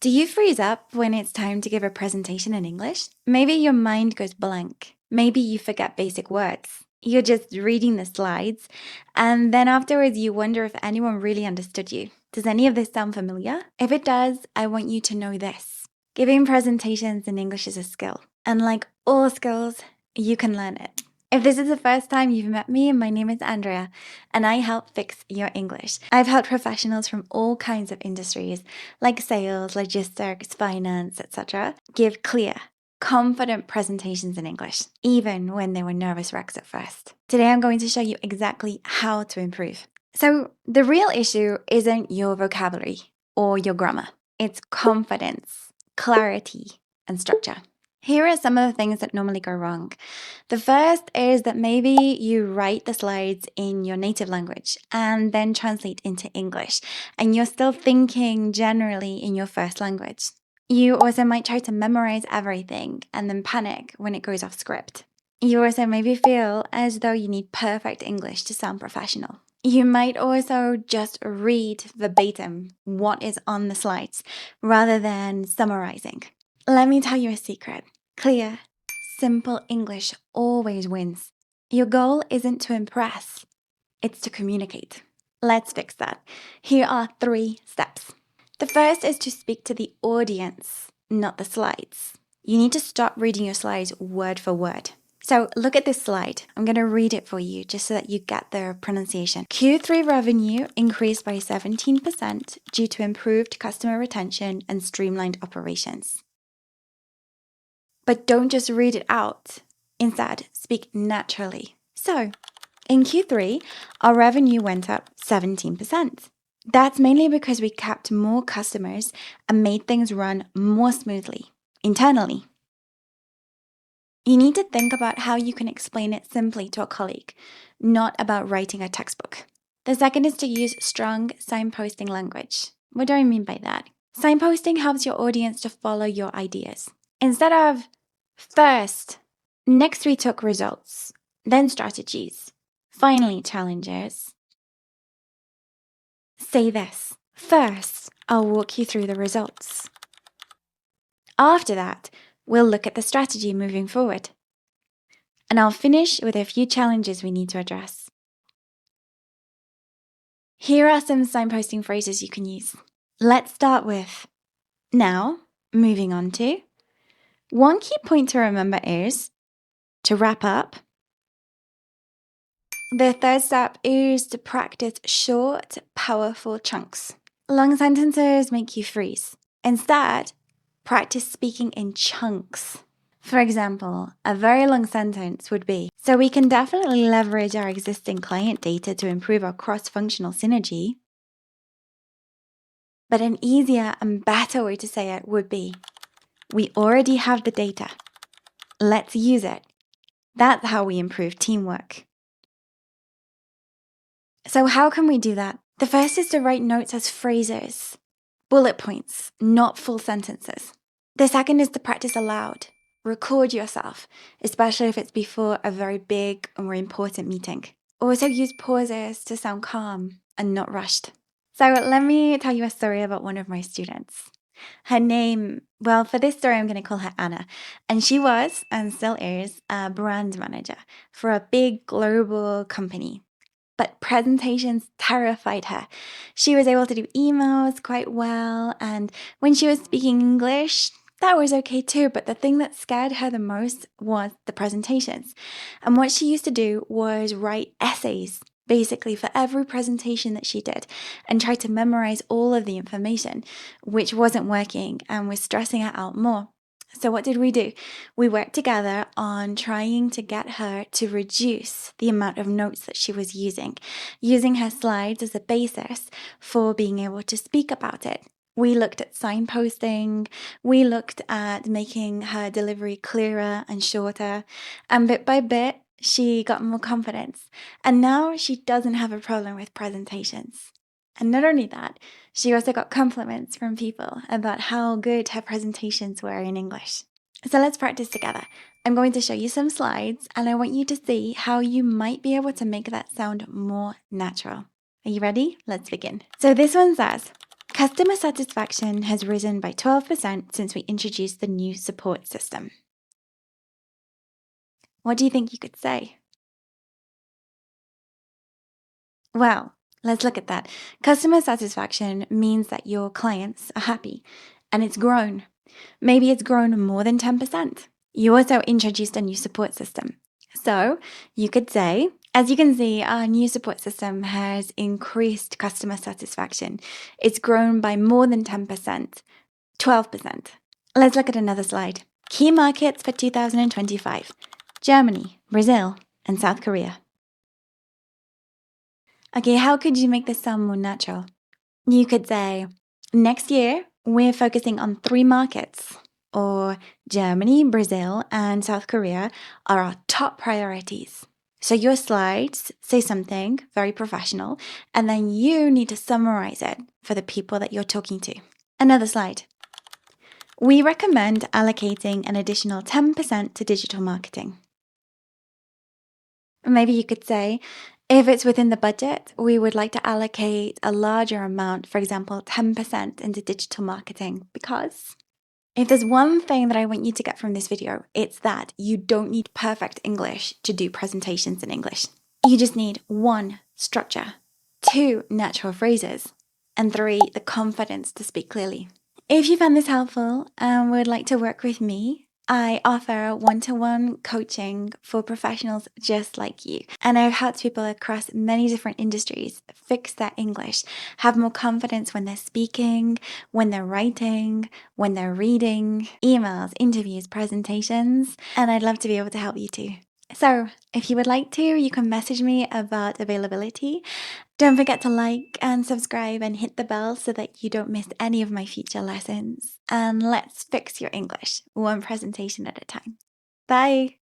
Do you freeze up when it's time to give a presentation in English? Maybe your mind goes blank. Maybe you forget basic words. You're just reading the slides, and then afterwards you wonder if anyone really understood you. Does any of this sound familiar? If it does, I want you to know this. Giving presentations in English is a skill, and like all skills, you can learn it. If this is the first time you've met me, my name is Andrea, and I help fix your English. I've helped professionals from all kinds of industries, like sales, logistics, finance, etc., give clear, confident presentations in English, even when they were nervous wrecks at first. Today, I'm going to show you exactly how to improve. So, the real issue isn't your vocabulary or your grammar. It's confidence, clarity, and structure. Here are some of the things that normally go wrong. The first is that maybe you write the slides in your native language and then translate into English, and you're still thinking generally in your first language. You also might try to memorize everything and then panic when it goes off script. You also maybe feel as though you need perfect English to sound professional. You might also just read verbatim what is on the slides rather than summarizing. Let me tell you a secret. Clear, simple English always wins. Your goal isn't to impress, it's to communicate. Let's fix that. Here are 3 steps. The first is to speak to the audience, not the slides. You need to stop reading your slides word for word. So look at this slide. I'm going to read it for you just so that you get the pronunciation. Q3 revenue increased by 17% due to improved customer retention and streamlined operations. But don't just read it out. Instead, speak naturally. So, in Q3, our revenue went up 17%. That's mainly because we kept more customers and made things run more smoothly, internally. You need to think about how you can explain it simply to a colleague, not about writing a textbook. The second is to use strong signposting language. What do I mean by that? Signposting helps your audience to follow your ideas. Instead of first, next we took results, then strategies, finally challenges. Say this. First, I'll walk you through the results. After that, we'll look at the strategy moving forward. And I'll finish with a few challenges we need to address. Here are some signposting phrases you can use. Let's start with now, moving on to. One key point to remember is to wrap up. The third step is to practice short, powerful chunks. Long sentences make you freeze. Instead, practice speaking in chunks. For example, a very long sentence would be, so we can definitely leverage our existing client data to improve our cross-functional synergy. But an easier and better way to say it would be, we already have the data. Let's use it. That's how we improve teamwork. So how can we do that? The first is to write notes as phrases, bullet points, not full sentences. The second is to practice aloud. Record yourself, especially if it's before a very big or important meeting. Also use pauses to sound calm and not rushed. So let me tell you a story about one of my students. Her name, well, for this story, I'm going to call her Anna. And she was, and still is, a brand manager for a big global company. But presentations terrified her. She was able to do emails quite well, and when she was speaking English, that was okay too, but the thing that scared her the most was the presentations. And what she used to do was write essays, basically for every presentation that she did, and try to memorize all of the information, which wasn't working and was stressing her out more. So what did we do? We worked together on trying to get her to reduce the amount of notes that she was using her slides as a basis for being able to speak about it. We looked at signposting, we looked at making her delivery clearer and shorter, and bit by bit, she got more confidence. And now she doesn't have a problem with presentations. And not only that, she also got compliments from people about how good her presentations were in English. So let's practice together. I'm going to show you some slides, and I want you to see how you might be able to make that sound more natural. Are you ready? Let's begin. So this one says, Customer satisfaction has risen by 12% since we introduced the new support system. What do you think you could say? Well, let's look at that. Customer satisfaction means that your clients are happy and it's grown. Maybe it's grown more than 10%. You also introduced a new support system. So you could say, as you can see, our new support system has increased customer satisfaction. It's grown by more than 10%, 12%. Let's look at another slide. Key markets for 2025: Germany, Brazil, and South Korea. Okay, how could you make this sound more natural? You could say, next year, we're focusing on 3 markets, or Germany, Brazil, and South Korea are our top priorities. So your slides say something very professional, and then you need to summarize it for the people that you're talking to. Another slide. We recommend allocating an additional 10% to digital marketing. Maybe you could say, if it's within the budget, we would like to allocate a larger amount, for example, 10% into digital marketing, because if there's one thing that I want you to get from this video, it's that you don't need perfect English to do presentations in English. You just need 1, structure, 2, natural phrases, and 3, the confidence to speak clearly. If you found this helpful and would like to work with me, I offer one-to-one coaching for professionals just like you. And I've helped people across many different industries fix their English, have more confidence when they're speaking, when they're writing, when they're reading, emails, interviews, presentations. And I'd love to be able to help you too. So if you would like to, you can message me about availability. Don't forget to like and subscribe and hit the bell so that you don't miss any of my future lessons. And let's fix your English, one presentation at a time. Bye.